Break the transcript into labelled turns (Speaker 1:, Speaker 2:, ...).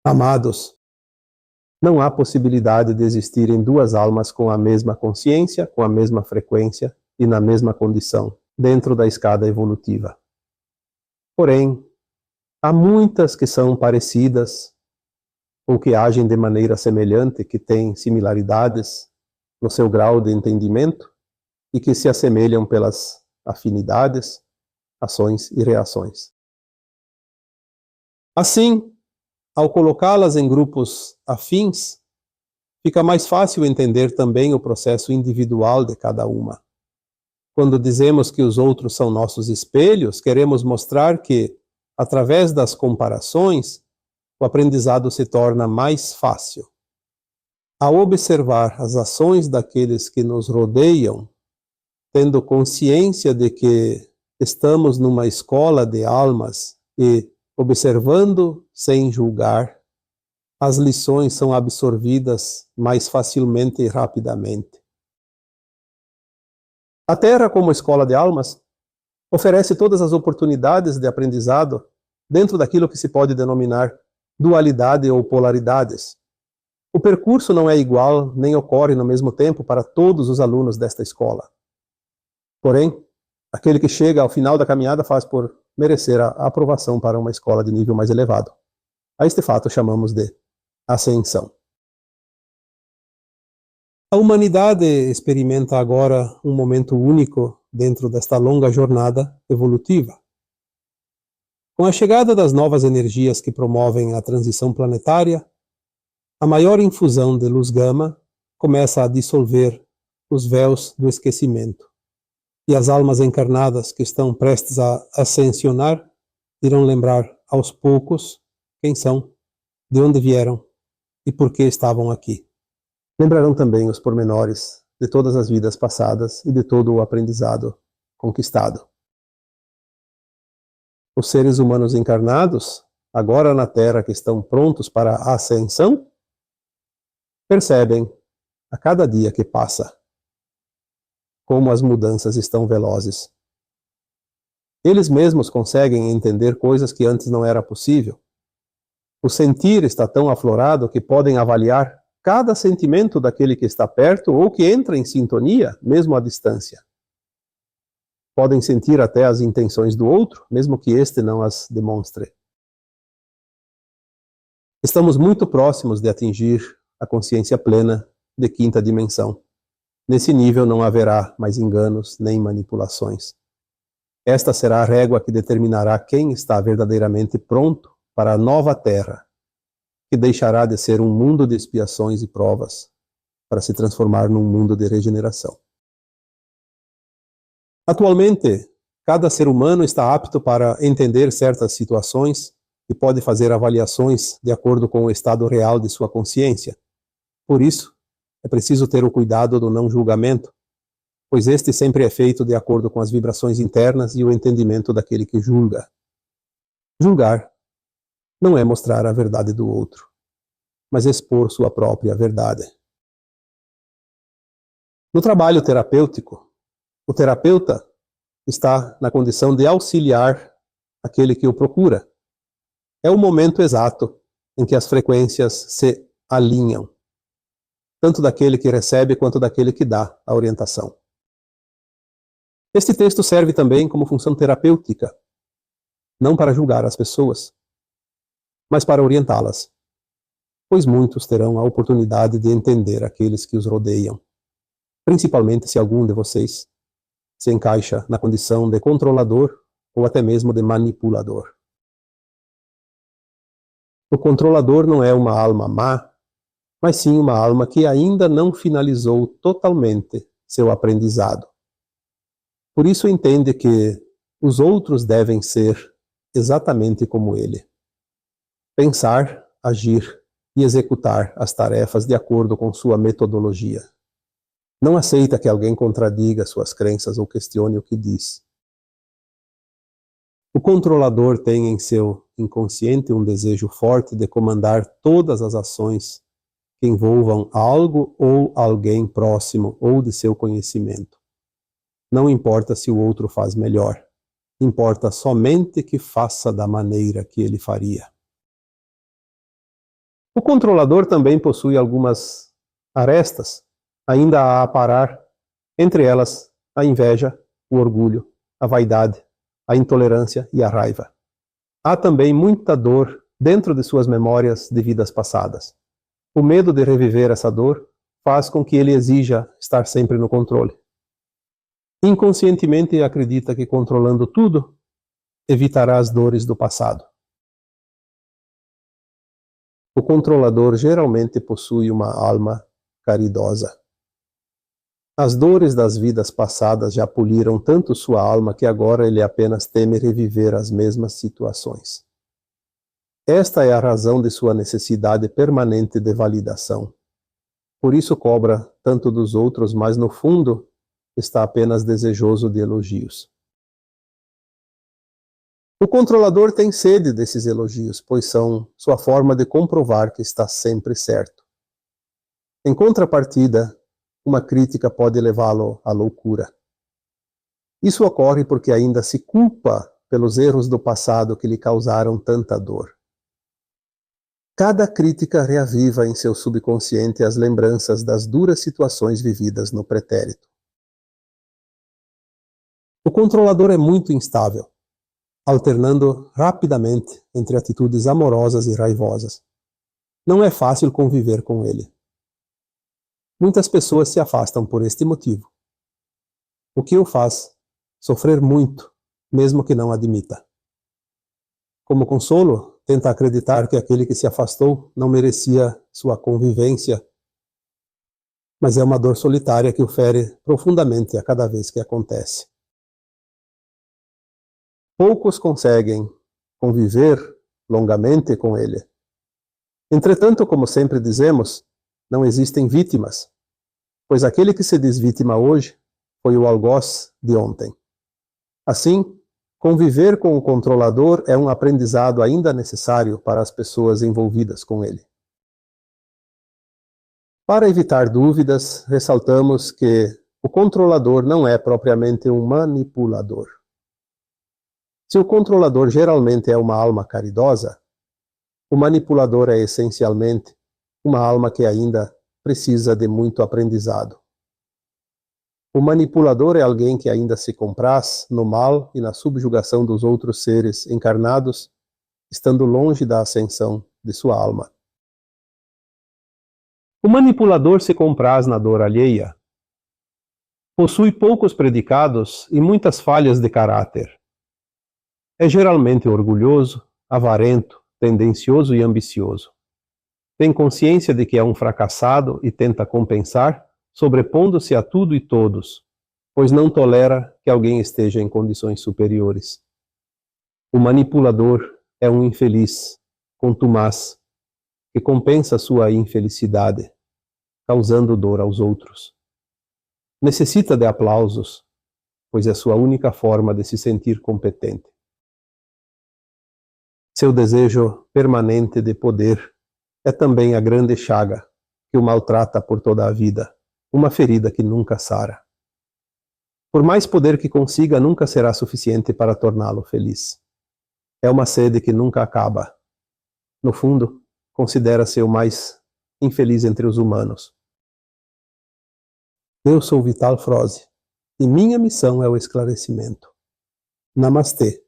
Speaker 1: Amados, não há possibilidade de existirem duas almas com a mesma consciência, com a mesma frequência e na mesma condição, dentro da escada evolutiva. Porém, há muitas que são parecidas, ou que agem de maneira semelhante, que têm similaridades no seu grau de entendimento e que se assemelham pelas afinidades, ações e reações. Assim, ao colocá-las em grupos afins, fica mais fácil entender também o processo individual de cada uma. Quando dizemos que os outros são nossos espelhos, queremos mostrar que, através das comparações, o aprendizado se torna mais fácil. Ao observar as ações daqueles que nos rodeiam, tendo consciência de que estamos numa escola de almas e observando sem julgar, as lições são absorvidas mais facilmente e rapidamente. A Terra, como escola de almas, oferece todas as oportunidades de aprendizado dentro daquilo que se pode denominar dualidade ou polaridades. O percurso não é igual nem ocorre no mesmo tempo para todos os alunos desta escola. Porém, aquele que chega ao final da caminhada faz por merecer a aprovação para uma escola de nível mais elevado. A este fato chamamos de ascensão. A humanidade experimenta agora um momento único dentro desta longa jornada evolutiva. Com a chegada das novas energias que promovem a transição planetária, a maior infusão de luz gama começa a dissolver os véus do esquecimento. E as almas encarnadas que estão prestes a ascensionar irão lembrar aos poucos quem são, de onde vieram e por que estavam aqui. Lembrarão também os pormenores de todas as vidas passadas e de todo o aprendizado conquistado. Os seres humanos encarnados, agora na Terra que estão prontos para a ascensão, percebem, a cada dia que passa, como as mudanças estão velozes. Eles mesmos conseguem entender coisas que antes não era possível. O sentir está tão aflorado que podem avaliar cada sentimento daquele que está perto ou que entra em sintonia, mesmo à distância. Podem sentir até as intenções do outro, mesmo que este não as demonstre. Estamos muito próximos de atingir a consciência plena de quinta dimensão. Nesse nível não haverá mais enganos nem manipulações. Esta será a régua que determinará quem está verdadeiramente pronto para a nova Terra, que deixará de ser um mundo de expiações e provas, para se transformar num mundo de regeneração. Atualmente, cada ser humano está apto para entender certas situações e pode fazer avaliações de acordo com o estado real de sua consciência. Por isso, é preciso ter o cuidado do não julgamento, pois este sempre é feito de acordo com as vibrações internas e o entendimento daquele que julga. Julgar não é mostrar a verdade do outro, mas expor sua própria verdade. No trabalho terapêutico, o terapeuta está na condição de auxiliar aquele que o procura. É o momento exato em que as frequências se alinham, tanto daquele que recebe quanto daquele que dá a orientação. Este texto serve também como função terapêutica, não para julgar as pessoas, mas para orientá-las, pois muitos terão a oportunidade de entender aqueles que os rodeiam, principalmente se algum de vocês se encaixa na condição de controlador ou até mesmo de manipulador. O controlador não é uma alma má, mas sim uma alma que ainda não finalizou totalmente seu aprendizado. Por isso entende que os outros devem ser exatamente como ele. Pensar, agir e executar as tarefas de acordo com sua metodologia. Não aceita que alguém contradiga suas crenças ou questione o que diz. O controlador tem em seu inconsciente um desejo forte de comandar todas as ações que envolvam algo ou alguém próximo ou de seu conhecimento. Não importa se o outro faz melhor, importa somente que faça da maneira que ele faria. O controlador também possui algumas arestas ainda a aparar, entre elas a inveja, o orgulho, a vaidade, a intolerância e a raiva. Há também muita dor dentro de suas memórias de vidas passadas. O medo de reviver essa dor faz com que ele exija estar sempre no controle. Inconscientemente acredita que controlando tudo, evitará as dores do passado. O controlador geralmente possui uma alma caridosa. As dores das vidas passadas já poliram tanto sua alma que agora ele apenas teme reviver as mesmas situações. Esta é a razão de sua necessidade permanente de validação. Por isso cobra tanto dos outros, mas no fundo está apenas desejoso de elogios. O controlador tem sede desses elogios, pois são sua forma de comprovar que está sempre certo. Em contrapartida, uma crítica pode levá-lo à loucura. Isso ocorre porque ainda se culpa pelos erros do passado que lhe causaram tanta dor. Cada crítica reaviva em seu subconsciente as lembranças das duras situações vividas no pretérito. O controlador é muito instável, alternando rapidamente entre atitudes amorosas e raivosas. Não é fácil conviver com ele. Muitas pessoas se afastam por este motivo, o que o faz sofrer muito, mesmo que não admita. Como consolo, tenta acreditar que aquele que se afastou não merecia sua convivência, mas é uma dor solitária que o fere profundamente a cada vez que acontece. Poucos conseguem conviver longamente com ele. Entretanto, como sempre dizemos, não existem vítimas, pois aquele que se diz vítima hoje foi o algoz de ontem. Assim, conviver com o controlador é um aprendizado ainda necessário para as pessoas envolvidas com ele. Para evitar dúvidas, ressaltamos que o controlador não é propriamente um manipulador. Se o controlador geralmente é uma alma caridosa, o manipulador é essencialmente uma alma que ainda precisa de muito aprendizado. O manipulador é alguém que ainda se compraz no mal e na subjugação dos outros seres encarnados, estando longe da ascensão de sua alma. O manipulador se compraz na dor alheia. Possui poucos predicados e muitas falhas de caráter. É geralmente orgulhoso, avarento, tendencioso e ambicioso. Tem consciência de que é um fracassado e tenta compensar, sobrepondo-se a tudo e todos, pois não tolera que alguém esteja em condições superiores. O manipulador é um infeliz, contumaz, que compensa sua infelicidade, causando dor aos outros. Necessita de aplausos, pois é sua única forma de se sentir competente. Seu desejo permanente de poder é também a grande chaga que o maltrata por toda a vida, uma ferida que nunca sara. Por mais poder que consiga, nunca será suficiente para torná-lo feliz. É uma sede que nunca acaba. No fundo, considera-se o mais infeliz entre os humanos. Eu sou Vital Froze e minha missão é o esclarecimento. Namastê.